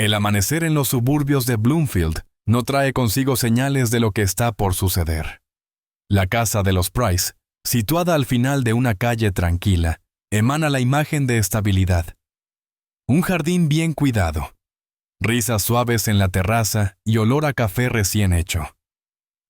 El amanecer en los suburbios de Bloomfield no trae consigo señales de lo que está por suceder. La casa de los Price, situada al final de una calle tranquila, emana la imagen de estabilidad. Un jardín bien cuidado, risas suaves en la terraza y olor a café recién hecho.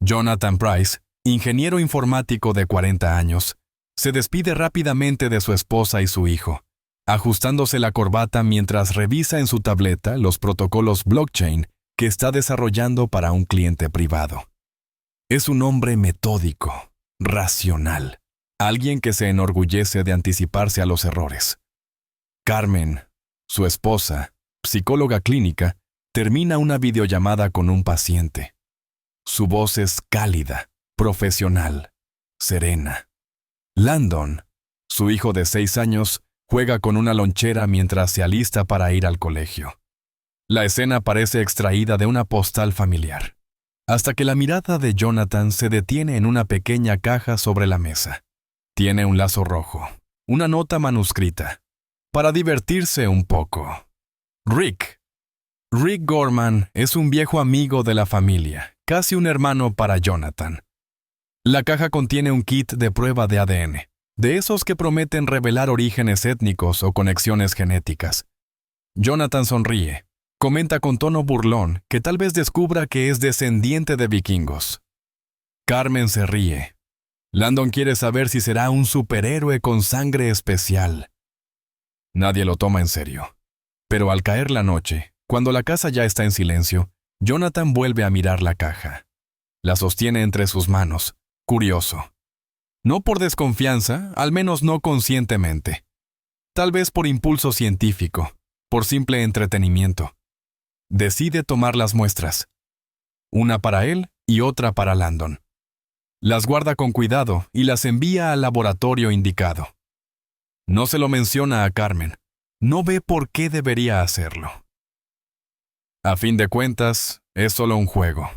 Jonathan Price, ingeniero informático de 40 años, se despide rápidamente de su esposa y su hijo, ajustándose la corbata mientras revisa en su tableta los protocolos blockchain que está desarrollando para un cliente privado. Es un hombre metódico, racional, alguien que se enorgullece de anticiparse a los errores. Carmen, su esposa, psicóloga clínica, termina una videollamada con un paciente. Su voz es cálida, profesional, serena. Landon, su hijo de 6 años, juega con una lonchera mientras se alista para ir al colegio. La escena parece extraída de una postal familiar, hasta que la mirada de Jonathan se detiene en una pequeña caja sobre la mesa. Tiene un lazo rojo, una nota manuscrita, para divertirse un poco. Rick Gorman es un viejo amigo de la familia, casi un hermano para Jonathan. La caja contiene un kit de prueba de ADN, de esos que prometen revelar orígenes étnicos o conexiones genéticas. Jonathan sonríe, comenta con tono burlón que tal vez descubra que es descendiente de vikingos. Carmen se ríe. Landon quiere saber si será un superhéroe con sangre especial. Nadie lo toma en serio. Pero al caer la noche, cuando la casa ya está en silencio, Jonathan vuelve a mirar la caja. La sostiene entre sus manos, curioso. No por desconfianza, al menos no conscientemente. Tal vez por impulso científico, por simple entretenimiento. Decide tomar las muestras. Una para él y otra para Landon. Las guarda con cuidado y las envía al laboratorio indicado. No se lo menciona a Carmen. No ve por qué debería hacerlo. A fin de cuentas, es solo un juego.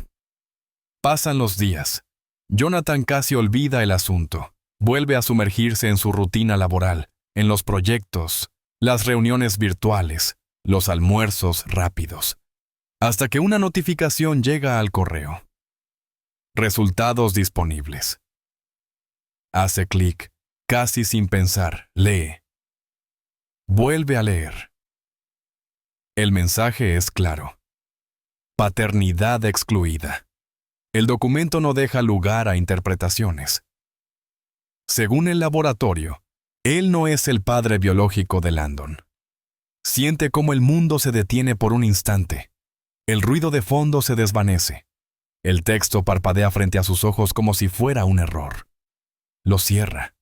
Pasan los días. Jonathan casi olvida el asunto. Vuelve a sumergirse en su rutina laboral, en los proyectos, las reuniones virtuales, los almuerzos rápidos. Hasta que una notificación llega al correo. Resultados disponibles. Hace clic, casi sin pensar, lee. Vuelve a leer. El mensaje es claro. Paternidad excluida. El documento no deja lugar a interpretaciones. Según el laboratorio, él no es el padre biológico de Landon. Siente cómo el mundo se detiene por un instante. El ruido de fondo se desvanece. El texto parpadea frente a sus ojos como si fuera un error. Lo cierra.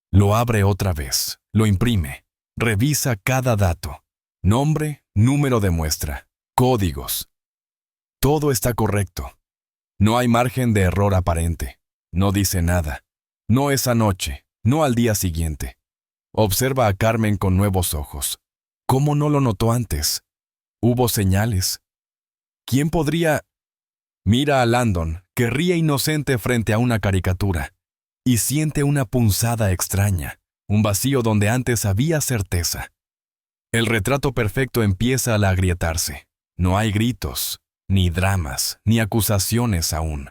Lo abre otra vez. Lo imprime. Revisa cada dato. Nombre, número de muestra, códigos. Todo está correcto. No hay margen de error aparente. No dice nada. No esa noche, no al día siguiente. Observa a Carmen con nuevos ojos. ¿Cómo no lo notó antes? ¿Hubo señales? ¿Quién podría...? Mira a Landon, que ríe inocente frente a una caricatura, y siente una punzada extraña, un vacío donde antes había certeza. El retrato perfecto empieza a agrietarse. No hay gritos, ni dramas, ni acusaciones aún.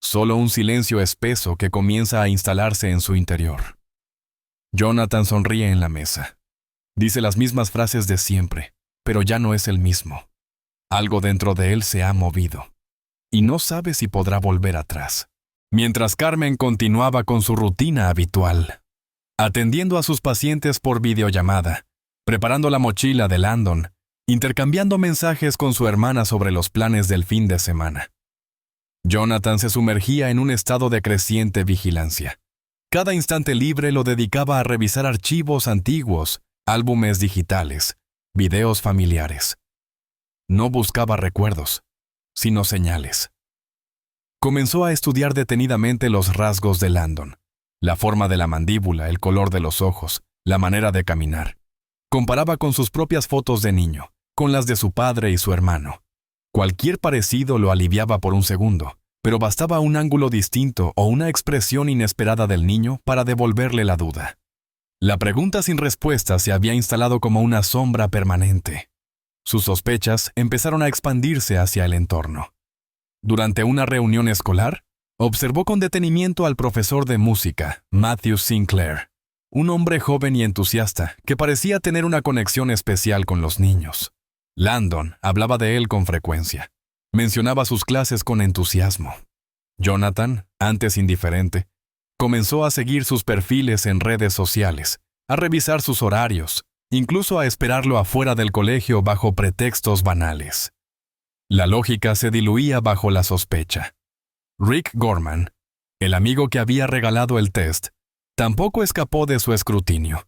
Solo un silencio espeso que comienza a instalarse en su interior. Jonathan sonríe en la mesa. Dice las mismas frases de siempre, pero ya no es el mismo. Algo dentro de él se ha movido, y no sabe si podrá volver atrás. Mientras Carmen continuaba con su rutina habitual, atendiendo a sus pacientes por videollamada, preparando la mochila de Landon, intercambiando mensajes con su hermana sobre los planes del fin de semana. Jonathan se sumergía en un estado de creciente vigilancia. Cada instante libre lo dedicaba a revisar archivos antiguos, álbumes digitales, videos familiares. No buscaba recuerdos, sino señales. Comenzó a estudiar detenidamente los rasgos de Landon, la forma de la mandíbula, el color de los ojos, la manera de caminar. Comparaba con sus propias fotos de niño, con las de su padre y su hermano. Cualquier parecido lo aliviaba por un segundo, pero bastaba un ángulo distinto o una expresión inesperada del niño para devolverle la duda. La pregunta sin respuesta se había instalado como una sombra permanente. Sus sospechas empezaron a expandirse hacia el entorno. Durante una reunión escolar, observó con detenimiento al profesor de música, Matthew Sinclair, un hombre joven y entusiasta que parecía tener una conexión especial con los niños. Landon hablaba de él con frecuencia. Mencionaba sus clases con entusiasmo. Jonathan, antes indiferente, comenzó a seguir sus perfiles en redes sociales, a revisar sus horarios, incluso a esperarlo afuera del colegio bajo pretextos banales. La lógica se diluía bajo la sospecha. Rick Gorman, el amigo que había regalado el test, tampoco escapó de su escrutinio.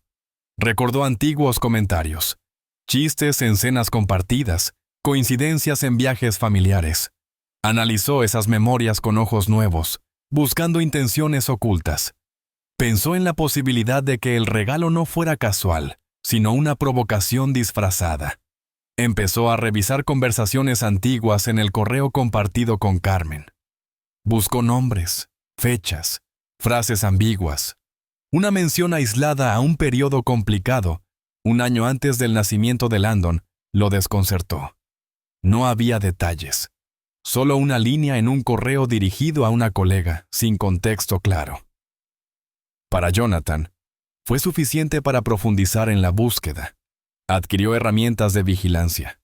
Recordó antiguos comentarios, chistes en cenas compartidas, coincidencias en viajes familiares. Analizó esas memorias con ojos nuevos, buscando intenciones ocultas. Pensó en la posibilidad de que el regalo no fuera casual, sino una provocación disfrazada. Empezó a revisar conversaciones antiguas en el correo compartido con Carmen. Buscó nombres, fechas, frases ambiguas. Una mención aislada a un periodo complicado, un año antes del nacimiento de Landon, lo desconcertó. No había detalles. Solo una línea en un correo dirigido a una colega, sin contexto claro. Para Jonathan, fue suficiente para profundizar en la búsqueda. Adquirió herramientas de vigilancia.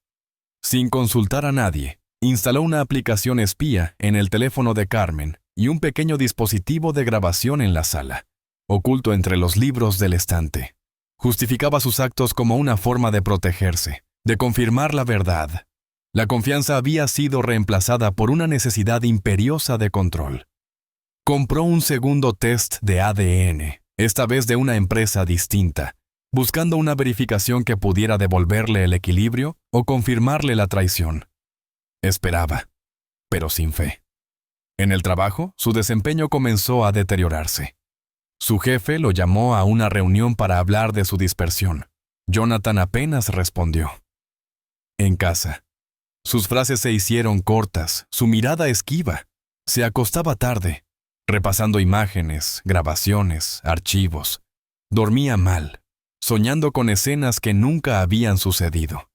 Sin consultar a nadie, instaló una aplicación espía en el teléfono de Carmen y un pequeño dispositivo de grabación en la sala, oculto entre los libros del estante. Justificaba sus actos como una forma de protegerse, de confirmar la verdad. La confianza había sido reemplazada por una necesidad imperiosa de control. Compró un segundo test de ADN, esta vez de una empresa distinta, buscando una verificación que pudiera devolverle el equilibrio o confirmarle la traición. Esperaba, pero sin fe. En el trabajo, su desempeño comenzó a deteriorarse. Su jefe lo llamó a una reunión para hablar de su dispersión. Jonathan apenas respondió. En casa, sus frases se hicieron cortas, su mirada esquiva. Se acostaba tarde, repasando imágenes, grabaciones, archivos. Dormía mal, soñando con escenas que nunca habían sucedido.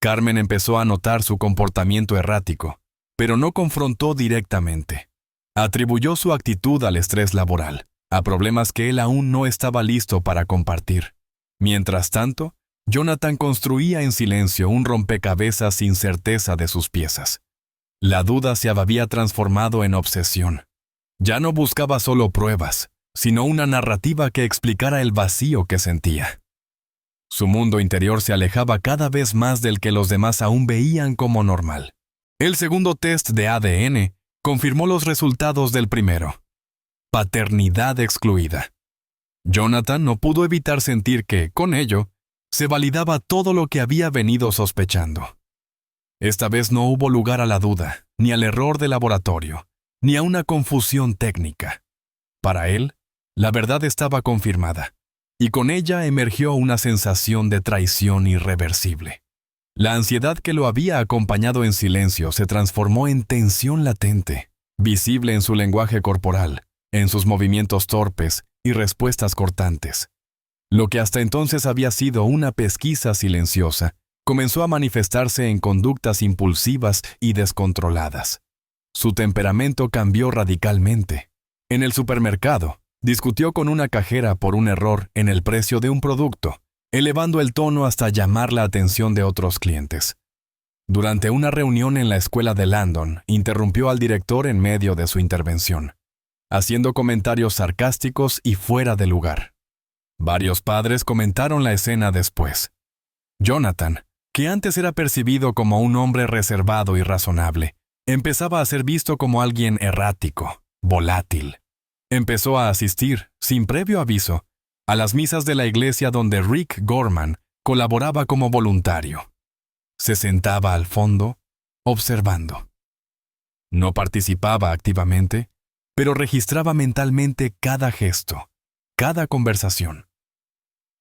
Carmen empezó a notar su comportamiento errático, pero no confrontó directamente. Atribuyó su actitud al estrés laboral, a problemas que él aún no estaba listo para compartir. Mientras tanto, Jonathan construía en silencio un rompecabezas sin certeza de sus piezas. La duda se había transformado en obsesión. Ya no buscaba solo pruebas, sino una narrativa que explicara el vacío que sentía. Su mundo interior se alejaba cada vez más del que los demás aún veían como normal. El segundo test de ADN confirmó los resultados del primero. Paternidad excluida. Jonathan no pudo evitar sentir que, con ello, se validaba todo lo que había venido sospechando. Esta vez no hubo lugar a la duda, ni al error de laboratorio, ni a una confusión técnica. Para él, la verdad estaba confirmada, y con ella emergió una sensación de traición irreversible. La ansiedad que lo había acompañado en silencio se transformó en tensión latente, visible en su lenguaje corporal, en sus movimientos torpes y respuestas cortantes. Lo que hasta entonces había sido una pesquisa silenciosa, comenzó a manifestarse en conductas impulsivas y descontroladas. Su temperamento cambió radicalmente. En el supermercado, discutió con una cajera por un error en el precio de un producto, elevando el tono hasta llamar la atención de otros clientes. Durante una reunión en la escuela de Landon, interrumpió al director en medio de su intervención, haciendo comentarios sarcásticos y fuera de lugar. Varios padres comentaron la escena después. Jonathan, que antes era percibido como un hombre reservado y razonable, empezaba a ser visto como alguien errático, volátil. Empezó a asistir, sin previo aviso, a las misas de la iglesia donde Rick Gorman colaboraba como voluntario. Se sentaba al fondo, observando. No participaba activamente, pero registraba mentalmente cada gesto, cada conversación.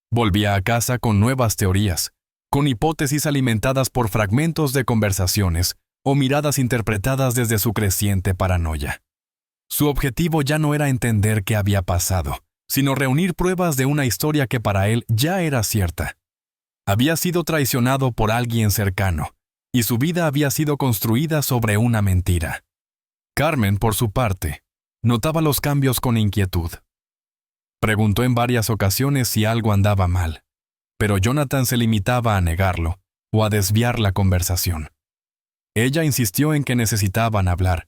Volvía a casa con nuevas teorías, con hipótesis alimentadas por fragmentos de conversaciones o miradas interpretadas desde su creciente paranoia. Su objetivo ya no era entender qué había pasado, sino reunir pruebas de una historia que para él ya era cierta. Había sido traicionado por alguien cercano, y su vida había sido construida sobre una mentira. Carmen, por su parte, notaba los cambios con inquietud. Preguntó en varias ocasiones si algo andaba mal, pero Jonathan se limitaba a negarlo o a desviar la conversación. Ella insistió en que necesitaban hablar,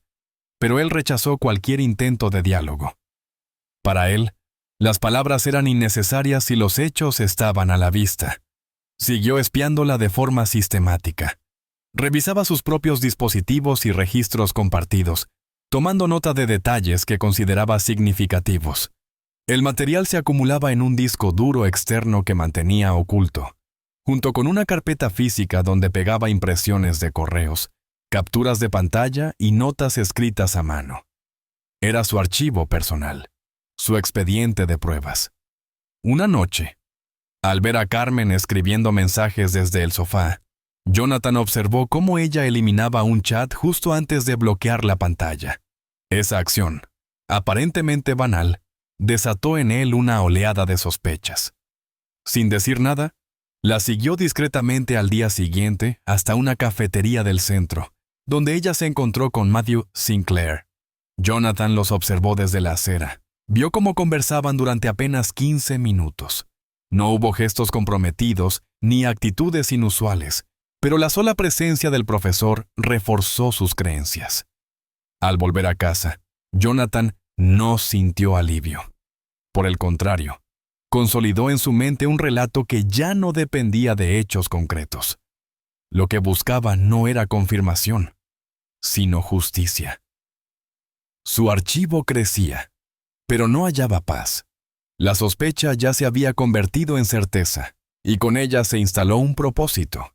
pero él rechazó cualquier intento de diálogo. Para él, las palabras eran innecesarias y los hechos estaban a la vista. Siguió espiándola de forma sistemática. Revisaba sus propios dispositivos y registros compartidos, tomando nota de detalles que consideraba significativos. El material se acumulaba en un disco duro externo que mantenía oculto, junto con una carpeta física donde pegaba impresiones de correos, capturas de pantalla y notas escritas a mano. Era su archivo personal, su expediente de pruebas. Una noche, al ver a Carmen escribiendo mensajes desde el sofá, Jonathan observó cómo ella eliminaba un chat justo antes de bloquear la pantalla. Esa acción, aparentemente banal, desató en él una oleada de sospechas. Sin decir nada, la siguió discretamente al día siguiente hasta una cafetería del centro, donde ella se encontró con Matthew Sinclair. Jonathan los observó desde la acera. Vio cómo conversaban durante apenas 15 minutos. No hubo gestos comprometidos ni actitudes inusuales, pero la sola presencia del profesor reforzó sus creencias. Al volver a casa, Jonathan no sintió alivio. Por el contrario, consolidó en su mente un relato que ya no dependía de hechos concretos. Lo que buscaba no era confirmación, sino justicia. Su archivo crecía, pero no hallaba paz. La sospecha ya se había convertido en certeza, y con ella se instaló un propósito: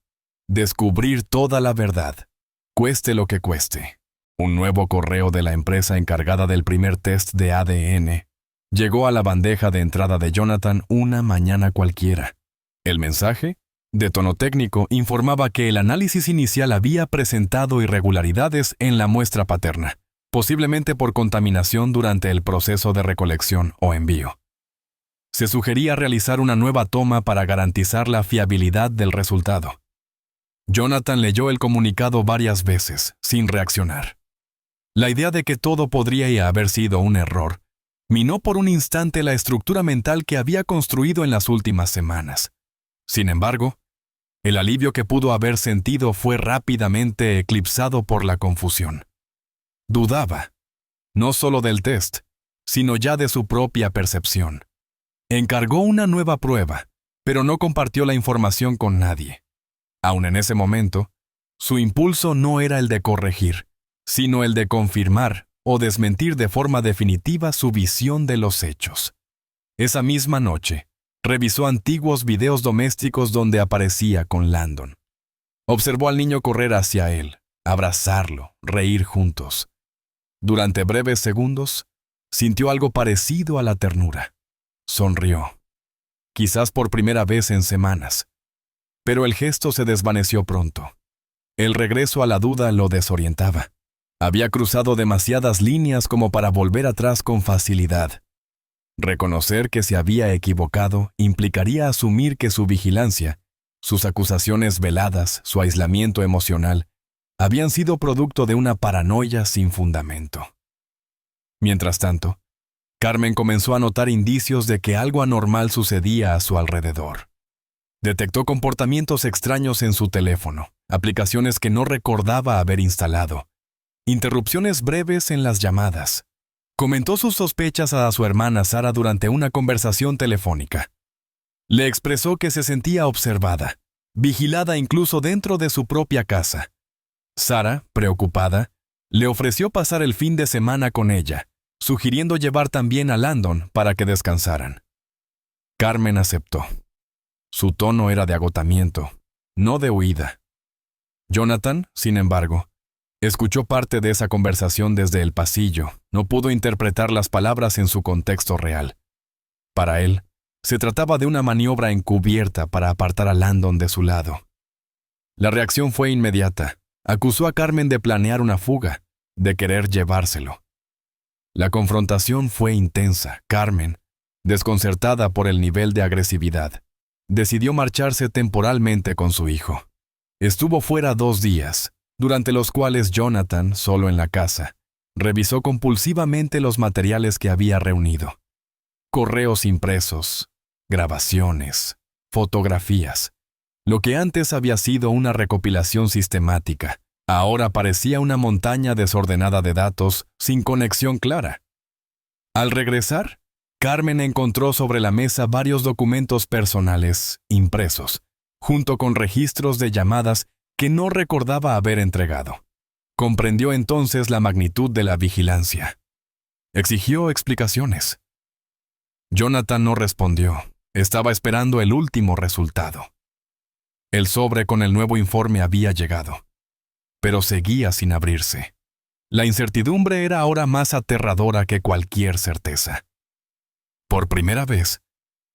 descubrir toda la verdad, cueste lo que cueste. Un nuevo correo de la empresa encargada del primer test de ADN llegó a la bandeja de entrada de Jonathan una mañana cualquiera. El mensaje, de tono técnico, informaba que el análisis inicial había presentado irregularidades en la muestra paterna, posiblemente por contaminación durante el proceso de recolección o envío. Se sugería realizar una nueva toma para garantizar la fiabilidad del resultado. Jonathan leyó el comunicado varias veces, sin reaccionar. La idea de que todo podría haber sido un error minó por un instante la estructura mental que había construido en las últimas semanas. Sin embargo, el alivio que pudo haber sentido fue rápidamente eclipsado por la confusión. Dudaba, no solo del test, sino ya de su propia percepción. Encargó una nueva prueba, pero no compartió la información con nadie. Aun en ese momento, su impulso no era el de corregir, sino el de confirmar o desmentir de forma definitiva su visión de los hechos. Esa misma noche, revisó antiguos videos domésticos donde aparecía con Landon. Observó al niño correr hacia él, abrazarlo, reír juntos. Durante breves segundos, sintió algo parecido a la ternura. Sonrió, quizás por primera vez en semanas, pero el gesto se desvaneció pronto. El regreso a la duda lo desorientaba. Había cruzado demasiadas líneas como para volver atrás con facilidad. Reconocer que se había equivocado implicaría asumir que su vigilancia, sus acusaciones veladas, su aislamiento emocional, habían sido producto de una paranoia sin fundamento. Mientras tanto, Carmen comenzó a notar indicios de que algo anormal sucedía a su alrededor. Detectó comportamientos extraños en su teléfono, aplicaciones que no recordaba haber instalado, interrupciones breves en las llamadas. Comentó sus sospechas a su hermana Sara durante una conversación telefónica. Le expresó que se sentía observada, vigilada incluso dentro de su propia casa. Sara, preocupada, le ofreció pasar el fin de semana con ella, sugiriendo llevar también a Landon para que descansaran. Carmen aceptó. Su tono era de agotamiento, no de huida. Jonathan, sin embargo, escuchó parte de esa conversación desde el pasillo. No pudo interpretar las palabras en su contexto real. Para él, se trataba de una maniobra encubierta para apartar a Landon de su lado. La reacción fue inmediata. Acusó a Carmen de planear una fuga, de querer llevárselo. La confrontación fue intensa. Carmen, desconcertada por el nivel de agresividad, decidió marcharse temporalmente con su hijo. Estuvo fuera 2 días, durante los cuales Jonathan, solo en la casa, revisó compulsivamente los materiales que había reunido. Correos impresos, grabaciones, fotografías. Lo que antes había sido una recopilación sistemática, ahora parecía una montaña desordenada de datos sin conexión clara. Al regresar, Carmen encontró sobre la mesa varios documentos personales, impresos, junto con registros de llamadas que no recordaba haber entregado. Comprendió entonces la magnitud de la vigilancia. Exigió explicaciones. Jonathan no respondió. Estaba esperando el último resultado. El sobre con el nuevo informe había llegado, pero seguía sin abrirse. La incertidumbre era ahora más aterradora que cualquier certeza. Por primera vez,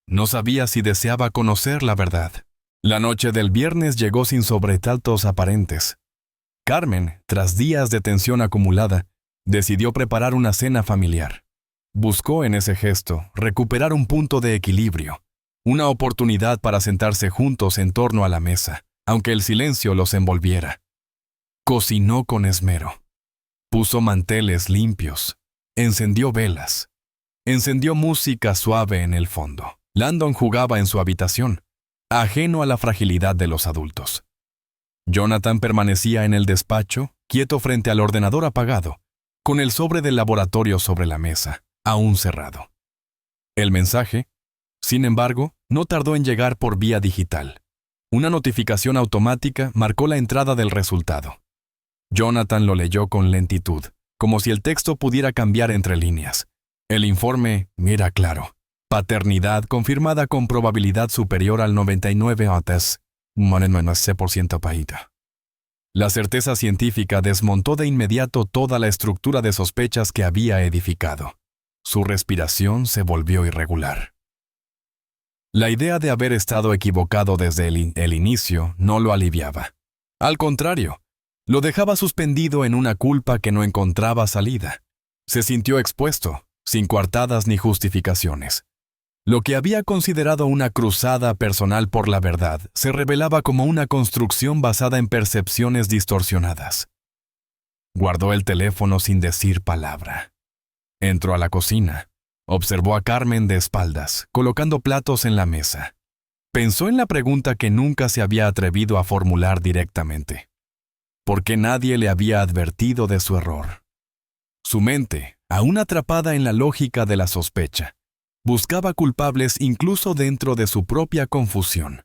no sabía si deseaba conocer la verdad. La noche del viernes llegó sin sobresaltos aparentes. Carmen, tras días de tensión acumulada, decidió preparar una cena familiar. Buscó en ese gesto recuperar un punto de equilibrio, una oportunidad para sentarse juntos en torno a la mesa, aunque el silencio los envolviera. Cocinó con esmero. Puso manteles limpios, encendió velas, encendió música suave en el fondo. Landon jugaba en su habitación, ajeno a la fragilidad de los adultos. Jonathan permanecía en el despacho, quieto frente al ordenador apagado, con el sobre del laboratorio sobre la mesa, aún cerrado. El mensaje, sin embargo, no tardó en llegar por vía digital. Una notificación automática marcó la entrada del resultado. Jonathan lo leyó con lentitud, como si el texto pudiera cambiar entre líneas. El informe era claro. Paternidad confirmada con probabilidad superior al 99%. La certeza científica desmontó de inmediato toda la estructura de sospechas que había edificado. Su respiración se volvió irregular. La idea de haber estado equivocado desde el inicio no lo aliviaba. Al contrario, lo dejaba suspendido en una culpa que no encontraba salida. Se sintió expuesto, sin coartadas ni justificaciones. Lo que había considerado una cruzada personal por la verdad se revelaba como una construcción basada en percepciones distorsionadas. Guardó el teléfono sin decir palabra. Entró a la cocina. Observó a Carmen de espaldas, colocando platos en la mesa. Pensó en la pregunta que nunca se había atrevido a formular directamente. ¿Por qué nadie le había advertido de su error? Su mente, aún atrapada en la lógica de la sospecha, buscaba culpables incluso dentro de su propia confusión.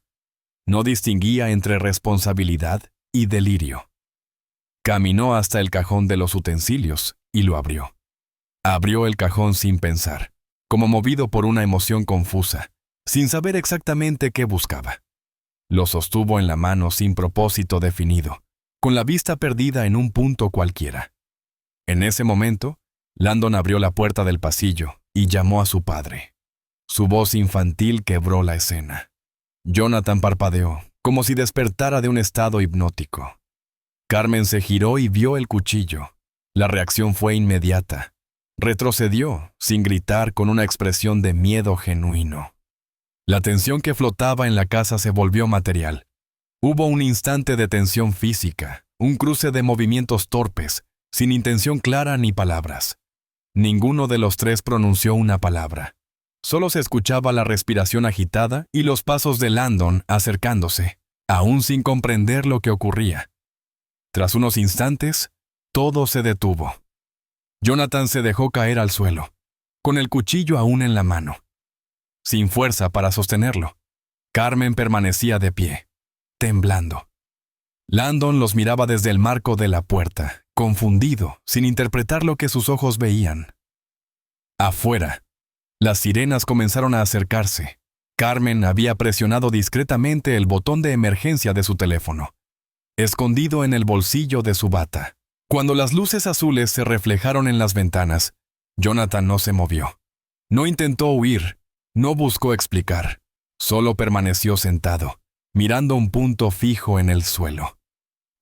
No distinguía entre responsabilidad y delirio. Caminó hasta el cajón de los utensilios y lo abrió. Abrió el cajón sin pensar, como movido por una emoción confusa, sin saber exactamente qué buscaba. Lo sostuvo en la mano sin propósito definido, con la vista perdida en un punto cualquiera. En ese momento, Landon abrió la puerta del pasillo y llamó a su padre. Su voz infantil quebró la escena. Jonathan parpadeó, como si despertara de un estado hipnótico. Carmen se giró y vio el cuchillo. La reacción fue inmediata. Retrocedió, sin gritar, con una expresión de miedo genuino. La tensión que flotaba en la casa se volvió material. Hubo un instante de tensión física, un cruce de movimientos torpes, sin intención clara ni palabras. Ninguno de los tres pronunció una palabra. Solo se escuchaba la respiración agitada y los pasos de Landon acercándose, aún sin comprender lo que ocurría. Tras unos instantes, todo se detuvo. Jonathan se dejó caer al suelo, con el cuchillo aún en la mano, sin fuerza para sostenerlo. Carmen permanecía de pie, temblando. Landon los miraba desde el marco de la puerta, confundido, sin interpretar lo que sus ojos veían. Afuera, las sirenas comenzaron a acercarse. Carmen había presionado discretamente el botón de emergencia de su teléfono, escondido en el bolsillo de su bata. Cuando las luces azules se reflejaron en las ventanas, Jonathan no se movió. No intentó huir, no buscó explicar. Solo permaneció sentado, mirando un punto fijo en el suelo.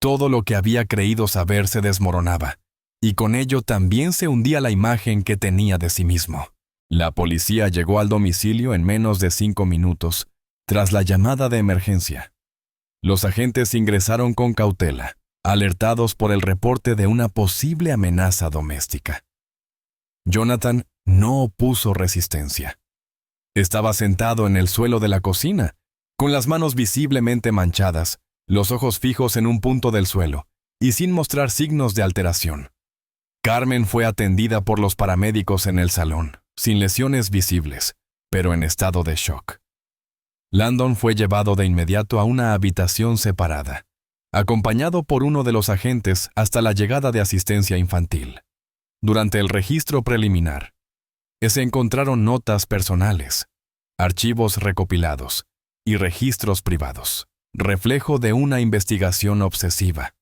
Todo lo que había creído saber se desmoronaba, y con ello también se hundía la imagen que tenía de sí mismo. La policía llegó al domicilio en menos de 5 minutos, Tras la llamada de emergencia, los agentes ingresaron con cautela, alertados por el reporte de una posible amenaza doméstica. Jonathan no opuso resistencia. Estaba sentado en el suelo de la cocina, con las manos visiblemente manchadas, los ojos fijos en un punto del suelo, y sin mostrar signos de alteración. Carmen fue atendida por los paramédicos en el salón, sin lesiones visibles, pero en estado de shock. Landon fue llevado de inmediato a una habitación separada, acompañado por uno de los agentes hasta la llegada de asistencia infantil. Durante el registro preliminar, se encontraron notas personales, archivos recopilados y registros privados, reflejo de una investigación obsesiva.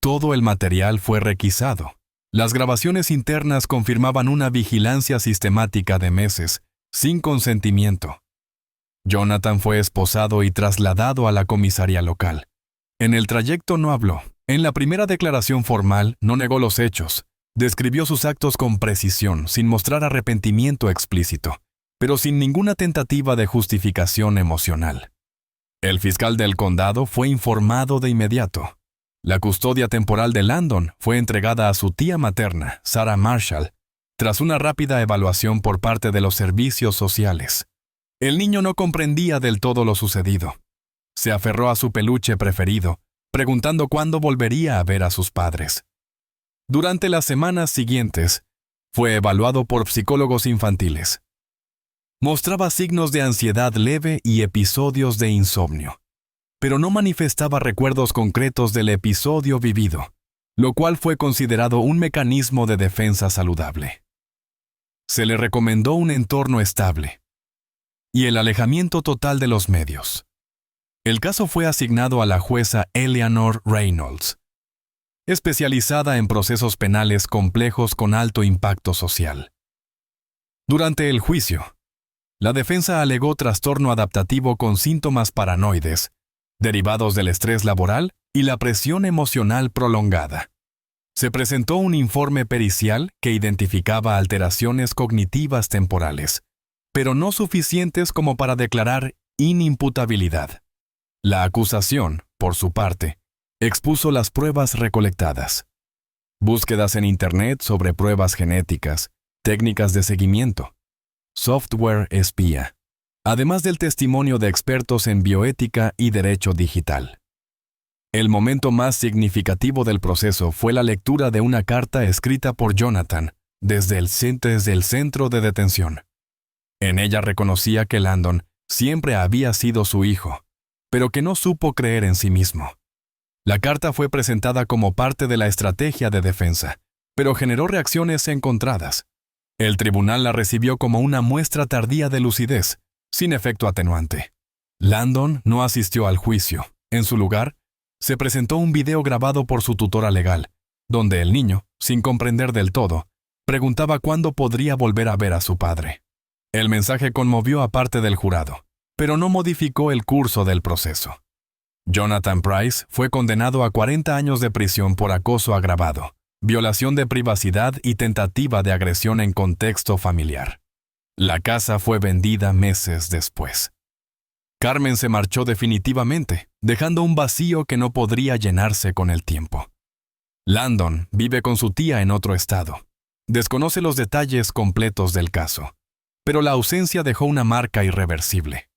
Todo el material fue requisado. Las grabaciones internas confirmaban una vigilancia sistemática de meses, sin consentimiento. Jonathan fue esposado y trasladado a la comisaría local. En el trayecto no habló. En la primera declaración formal no negó los hechos. Describió sus actos con precisión, sin mostrar arrepentimiento explícito, pero sin ninguna tentativa de justificación emocional. El fiscal del condado fue informado de inmediato. La custodia temporal de Landon fue entregada a su tía materna, Sarah Marshall, tras una rápida evaluación por parte de los servicios sociales. El niño no comprendía del todo lo sucedido. Se aferró a su peluche preferido, preguntando cuándo volvería a ver a sus padres. Durante las semanas siguientes, fue evaluado por psicólogos infantiles. Mostraba signos de ansiedad leve y episodios de insomnio, pero no manifestaba recuerdos concretos del episodio vivido, lo cual fue considerado un mecanismo de defensa saludable. Se le recomendó un entorno estable y el alejamiento total de los medios. El caso fue asignado a la jueza Eleanor Reynolds, especializada en procesos penales complejos con alto impacto social. Durante el juicio, la defensa alegó trastorno adaptativo con síntomas paranoides, derivados del estrés laboral y la presión emocional prolongada. Se presentó un informe pericial que identificaba alteraciones cognitivas temporales, pero no suficientes como para declarar inimputabilidad. La acusación, por su parte, expuso las pruebas recolectadas. Búsquedas en Internet sobre pruebas genéticas, técnicas de seguimiento, software espía, además del testimonio de expertos en bioética y derecho digital. El momento más significativo del proceso fue la lectura de una carta escrita por Jonathan desde el centro de detención. En ella reconocía que Landon siempre había sido su hijo, pero que no supo creer en sí mismo. La carta fue presentada como parte de la estrategia de defensa, pero generó reacciones encontradas. El tribunal la recibió como una muestra tardía de lucidez, sin efecto atenuante. Landon no asistió al juicio. En su lugar, se presentó un video grabado por su tutora legal, donde el niño, sin comprender del todo, preguntaba cuándo podría volver a ver a su padre. El mensaje conmovió a parte del jurado, pero no modificó el curso del proceso. Jonathan Price fue condenado a 40 años de prisión por acoso agravado, violación de privacidad y tentativa de agresión en contexto familiar. La casa fue vendida meses después. Carmen se marchó definitivamente, dejando un vacío que no podría llenarse con el tiempo. Landon vive con su tía en otro estado. Desconoce los detalles completos del caso, pero la ausencia dejó una marca irreversible.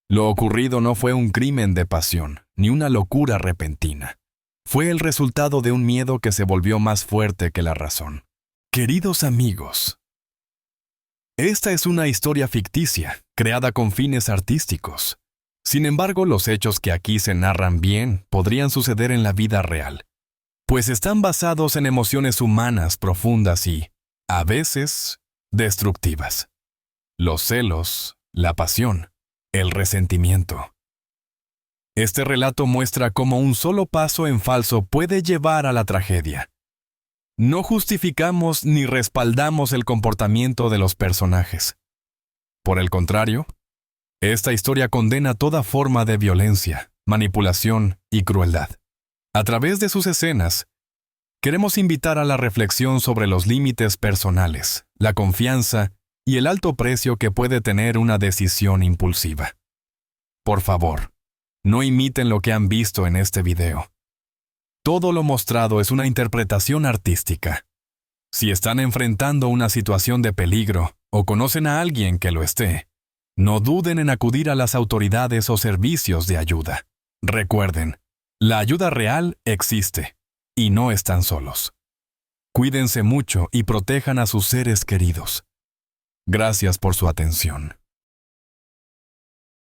Lo ocurrido no fue un crimen de pasión, ni una locura repentina. Fue el resultado de un miedo que se volvió más fuerte que la razón. Queridos amigos, esta es una historia ficticia, creada con fines artísticos. Sin embargo, los hechos que aquí se narran bien podrían suceder en la vida real, pues están basados en emociones humanas profundas y, a veces, destructivas. Los celos, la pasión, el resentimiento. Este relato muestra cómo un solo paso en falso puede llevar a la tragedia. No justificamos ni respaldamos el comportamiento de los personajes. Por el contrario, esta historia condena toda forma de violencia, manipulación y crueldad. A través de sus escenas, queremos invitar a la reflexión sobre los límites personales, la confianza y el alto precio que puede tener una decisión impulsiva. Por favor, no imiten lo que han visto en este video. Todo lo mostrado es una interpretación artística. Si están enfrentando una situación de peligro o conocen a alguien que lo esté, no duden en acudir a las autoridades o servicios de ayuda. Recuerden, la ayuda real existe y no están solos. Cuídense mucho y protejan a sus seres queridos. Gracias por su atención.